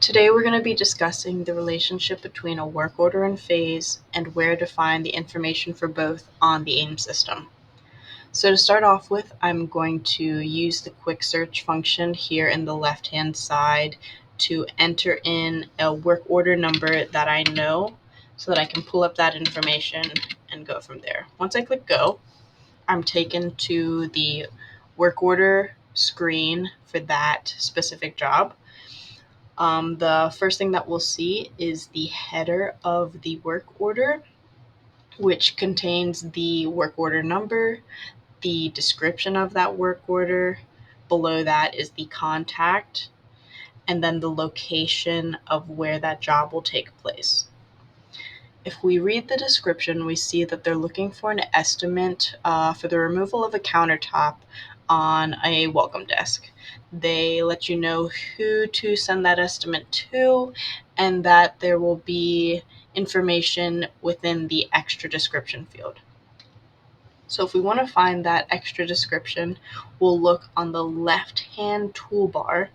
Today we're going to be discussing the relationship between a work order and phase and where to find the information for both on the AiM system. So to start off with, I'm going to use the quick search function here in the left-hand side to enter in a work order number that I know so that I can pull up that information and go from there. Once I click go, I'm taken to the work order screen for that specific job. The first thing that we'll see is the header of the work order, which contains the work order number, the description of that work order. Below that is the contact, and then the location of where that job will take place. If we read the description, we see that they're looking for an estimate for the removal of a countertop on a welcome desk. They let you know who to send that estimate to and that there will be information within the extra description field. So if we want to find that extra description, we'll look on the left-hand toolbar.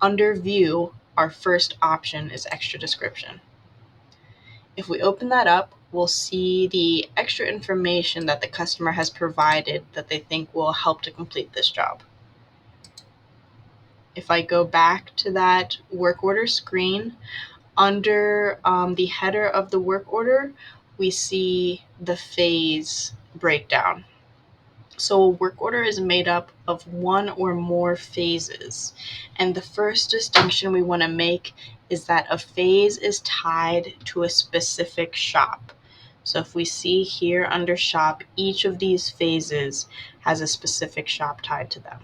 Under View, our first option is Extra Description. If we open that up, we'll see the extra information that the customer has provided that they think will help to complete this job. If I go back to that work order screen, under the header of the work order, we see the phase breakdown. So a work order is made up of one or more phases. And the first distinction we want to make is that a phase is tied to a specific shop. So if we see here under shop, each of these phases has a specific shop tied to them.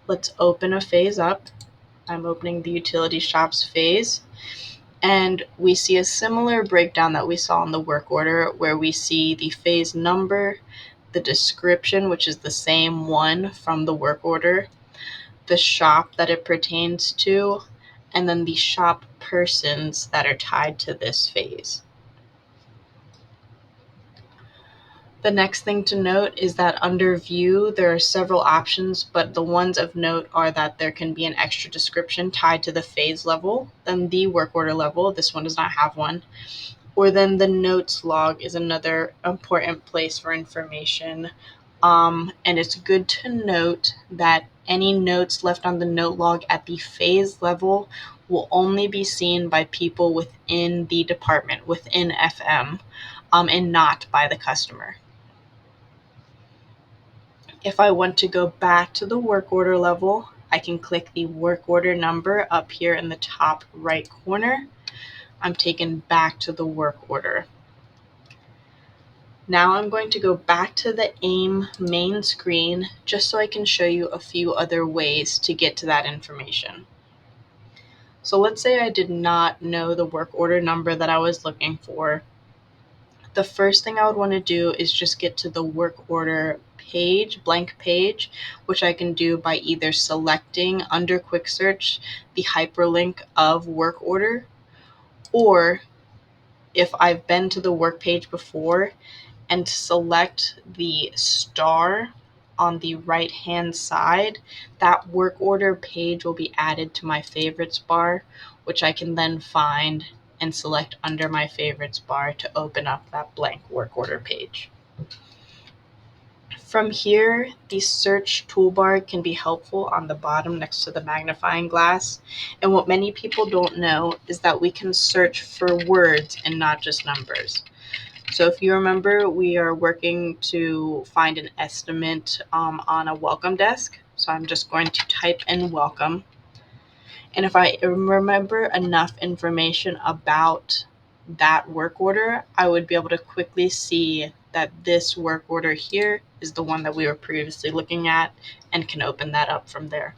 Let's open a phase up. I'm opening the utility shops phase. And we see a similar breakdown that we saw in the work order, where we see the phase number, the description, which is the same one from the work order, the shop that it pertains to, and then the shop persons that are tied to this phase. The next thing to note is that under View, there are several options, but the ones of note are that there can be an extra description tied to the phase level, then the work order level. This one does not have one. Or then the notes log is another important place for information. And it's good to note that any notes left on the note log at the phase level will only be seen by people within the department, within FM, and not by the customer. If I want to go back to the work order level, I can click the work order number up here in the top right corner. I'm taken back to the work order. Now I'm going to go back to the AiM main screen just so I can show you a few other ways to get to that information. So let's say I did not know the work order number that I was looking for. The first thing I would want to do is just get to the work order page, blank page, which I can do by either selecting under quick search the hyperlink of work order, or if I've been to the work page before, and select the star on the right hand side, that work order page will be added to my favorites bar, which I can then find and select under my favorites bar to open up that blank work order page. From here, the search toolbar can be helpful on the bottom next to the magnifying glass. And what many people don't know is that we can search for words and not just numbers. So if you remember, we are working to find an estimate on a welcome desk. So I'm just going to type in welcome. And if I remember enough information about that work order, I would be able to quickly see that this work order here is the one that we were previously looking at and can open that up from there.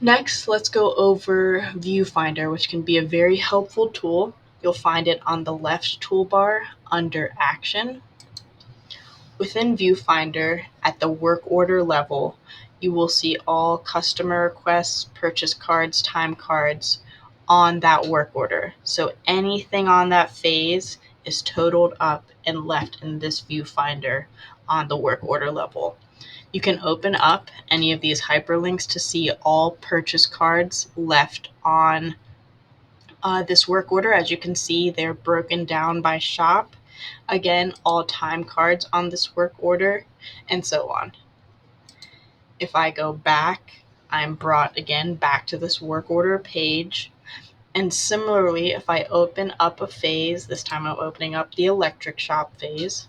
Next, let's go over Viewfinder, which can be a very helpful tool. You'll find it on the left toolbar under Action. Within Viewfinder, at the work order level, you will see all customer requests, purchase cards, time cards on that work order. So anything on that phase is totaled up and left in this Viewfinder on the work order level. You can open up any of these hyperlinks to see all purchase cards left on this work order. As you can see, they're broken down by shop. Again, all time cards on this work order, and so on. If I go back, I'm brought again back to this work order page. And similarly, if I open up a phase, this time I'm opening up the electric shop phase,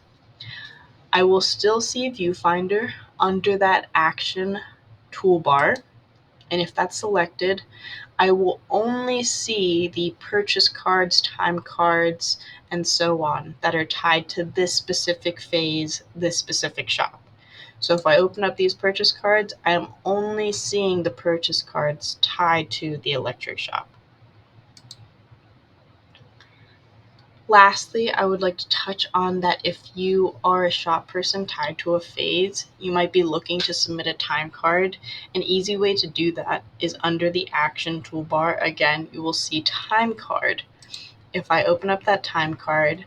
I will still see Viewfinder under that action toolbar. And if that's selected, I will only see the purchase cards, time cards, and so on that are tied to this specific phase, this specific shop. So if I open up these purchase cards, I am only seeing the purchase cards tied to the electric shop. Lastly, I would like to touch on that if you are a shop person tied to a phase, you might be looking to submit a time card. An easy way to do that is under the action toolbar. Again, you will see time card. If I open up that time card,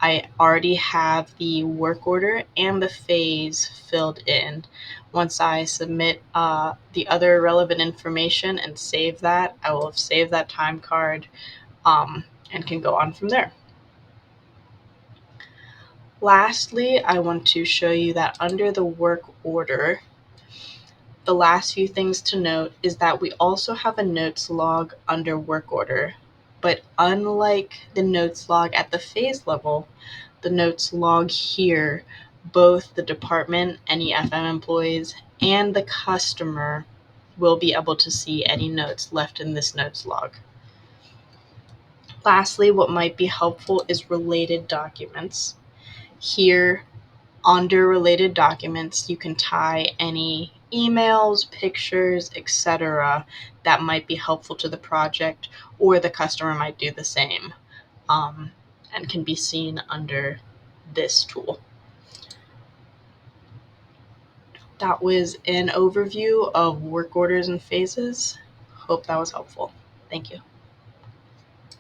I already have the work order and the phase filled in. Once I submit the other relevant information and save that, I will have saved that time card and can go on from there. Lastly, I want to show you that under the work order, the last few things to note is that we also have a notes log under work order. But unlike the notes log at the phase level, the notes log here, both the department, any FM employees, and the customer will be able to see any notes left in this notes log. Lastly, what might be helpful is related documents. Here, under related documents, you can tie any emails, pictures, etc. that might be helpful to the project, or the customer might do the same, and can be seen under this tool. That was an overview of work orders and phases. Hope that was helpful. Thank you.